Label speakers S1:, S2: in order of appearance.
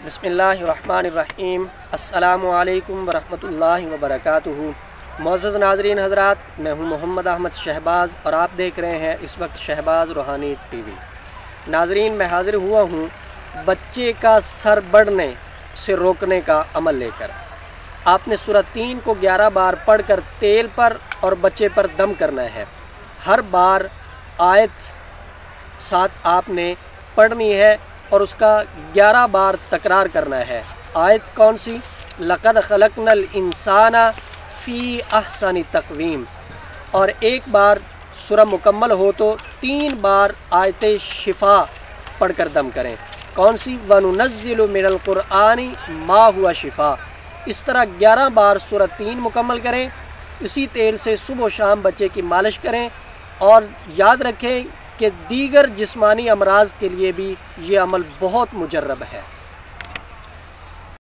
S1: بسم اللہ الرحمن الرحیم۔ السلام علیکم ورحمۃ اللہ وبرکاتہ۔ معزز ناظرین حضرات، میں ہوں محمد احمد شہباز اور آپ دیکھ رہے ہیں اس وقت شہباز روحانی ٹی وی۔ ناظرین، میں حاضر ہوا ہوں بچے کا سر بڑھنے سے روکنے کا عمل لے کر۔ آپ نے سورہ 3 کو 11 بار پڑھ کر تیل پر اور بچے پر دم کرنا ہے۔ ہر بار آیت ساتھ آپ نے پڑھنی ہے اور اس کا 11 بار تکرار کرنا ہے۔ آیت کون سی؟ لَقَدْ خَلَقْنَا الْإِنسَانَ فِي أَحْسَنِ تَقْوِيمٍ۔ اور ایک بار سورہ مکمل ہو تو 3 بار آیت شفا پڑھ کر دم کریں۔ کون سی؟ وَنُنَزِّلُ مِنَ الْقُرْآنِ مَا هُوَ شِفَاء۔ اس طرح 11 بار سورہ 3 مکمل کریں۔ اسی تیل سے صبح و شام بچے کی مالش کریں، اور یاد رکھیں کہ دیگر جسمانی امراض کے لیے بھی یہ عمل بہت مجرب ہے۔